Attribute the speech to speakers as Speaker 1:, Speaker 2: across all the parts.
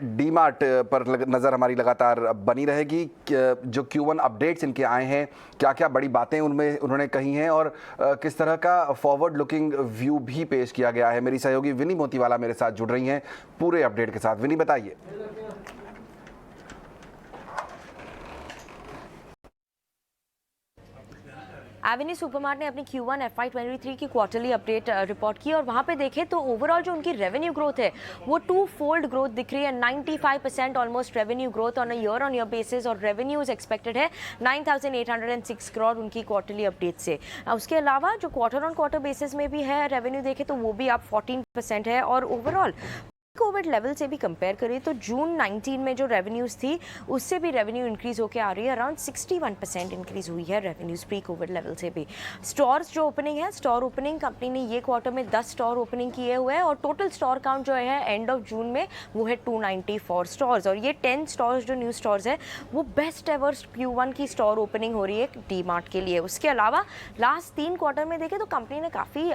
Speaker 1: डीमार्ट पर नज़र हमारी लगातार बनी रहेगी। जो Q1 अपडेट्स इनके आए हैं, क्या क्या बड़ी बातें उनमें उन्होंने कही हैं और किस तरह का फॉरवर्ड लुकिंग व्यू भी पेश किया गया है। मेरी सहयोगी विनी मोतीवाला मेरे साथ जुड़ रही हैं पूरे अपडेट के साथ। विनी, बताइए।
Speaker 2: एवेन्यू सुपरमार्ट ने अपनी Q1 FY23 की क्वार्टरली अपडेट रिपोर्ट की और वहाँ पे देखें तो ओवरऑल जो उनकी रेवेन्यू ग्रोथ है वो 2 फोल्ड ग्रोथ दिख रही है। 95% almost revenue growth on a year on year basis और रेवेन्यूज एक्सपेक्टेड है 9806 करोड़ उनकी क्वार्टरली अपडेट से। उसके अलावा जो क्वार्टर ऑन क्वार्टर बेसिस में भी है रेवेन्यू देखें तो वो भी आप 14% है और ओवरऑल कोविड लेवल से भी कंपेयर करें तो जून 19 में जो रेवेन्यूज थी उससे भी रेवेन्यू इंक्रीज होकर आ रही है। अराउंड 61% इंक्रीज हुई है रेवेन्यूज प्री कोविड लेवल से भी। स्टोर्स जो ओपनिंग है, स्टोर ओपनिंग कंपनी ने ये क्वार्टर में 10 स्टोर ओपनिंग किए हुए हैं और टोटल स्टोर काउंट जो है एंड ऑफ जून में वो है 294 स्टोर्स और ये 10 स्टोर्स जो न्यू स्टोर्स है वो बेस्ट एवर Q1 की स्टोर ओपनिंग हो रही है डीमार्ट के लिए। उसके अलावा लास्ट 3 क्वार्टर में देखें तो कंपनी ने काफ़ी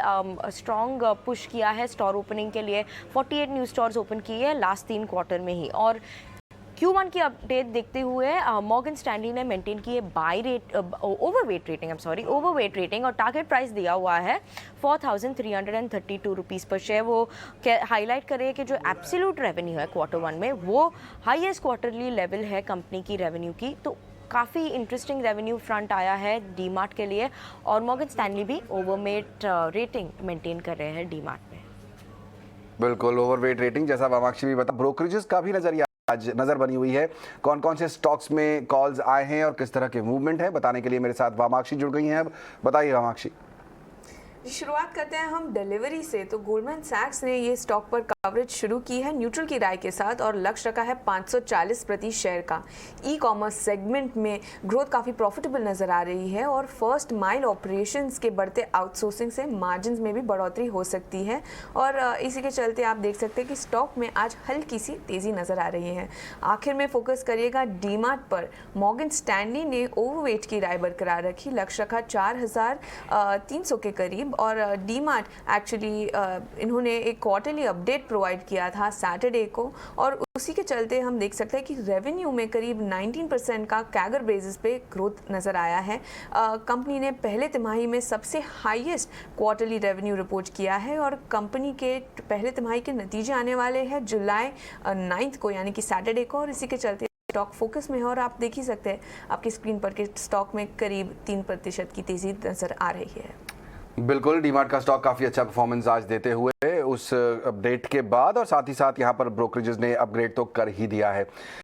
Speaker 2: स्ट्रॉन्ग पुश किया है स्टोर ओपनिंग के लिए। 48 न्यू स्टोर्स ओपन किए हैं लास्ट 3 क्वार्टर में ही। और Q1 की अपडेट देखते हुए मॉर्गन स्टैनली ने मेंटेन की है ओवरवेट रेटिंग और टारगेट प्राइस दिया हुआ है 4,332 रुपीज़ पर शेयर। वो हाईलाइट करे कि जो एब्सोल्यूट रेवेन्यू है Q1 में वो हाईएस्ट क्वार्टरली लेवल है कंपनी की रेवेन्यू की। तो काफ़ी इंटरेस्टिंग रेवेन्यू फ्रंट आया है डीमार्ट के लिए और मॉर्गन स्टैनली भी ओवरवेट रेटिंग मेंटेन कर रहे हैं डीमार्ट में।
Speaker 1: बिल्कुल, ओवरवेट रेटिंग जैसा वामाक्षी भी बता। ब्रोकरेजेस का भी नजरिया आज नजर बनी हुई है। कौन कौन से स्टॉक्स में कॉल्स आए हैं और किस तरह के मूवमेंट है, बताने के लिए मेरे साथ वामाक्षी जुड़ गई हैं। अब बताइए वामाक्षी।
Speaker 3: शुरुआत करते हैं हम डिलीवरी से। तो गोल्डमैन सैक्स ने ये स्टॉक पर कवरेज शुरू की है न्यूट्रल की राय के साथ और लक्ष्य रखा है 540 प्रति शेयर का। ई कॉमर्स सेगमेंट में ग्रोथ काफ़ी प्रॉफिटेबल नज़र आ रही है और फर्स्ट माइल ऑपरेशंस के बढ़ते आउटसोर्सिंग से मार्जिन में भी बढ़ोतरी हो सकती है और इसी के चलते आप देख सकते हैं कि स्टॉक में आज हल्की सी तेज़ी नज़र आ रही है। आखिर में फोकस करिएगा डीमार्ट पर। मॉर्गन स्टैनली ने ओवरवेट की राय बरकरार रखी, लक्ष्य रखा 4,300 के करीब और डीमार्ट एक्चुअली इन्होंने एक क्वार्टरली अपडेट प्रोवाइड किया था सैटरडे को और उसी के चलते हम देख सकते हैं कि रेवेन्यू में करीब 19% का कैगर बेसिस पे ग्रोथ नज़र आया है। कंपनी ने पहले तिमाही में सबसे हाईएस्ट क्वार्टरली रेवेन्यू रिपोर्ट किया है और कंपनी के पहले तिमाही के नतीजे आने वाले हैं जुलाई 9 को यानी कि सैटरडे को और इसी के चलते स्टॉक फोकस में है और आप देख ही सकते हैं आपकी स्क्रीन पर कि स्टॉक में करीब 3% की तेज़ी नज़र आ रही है।
Speaker 1: बिल्कुल, डीमार्ट का स्टॉक काफ़ी अच्छा परफॉर्मेंस आज देते हुए उस अपडेट के बाद और साथ ही साथ यहाँ पर ब्रोकरेजेस ने अपग्रेड तो कर ही दिया है।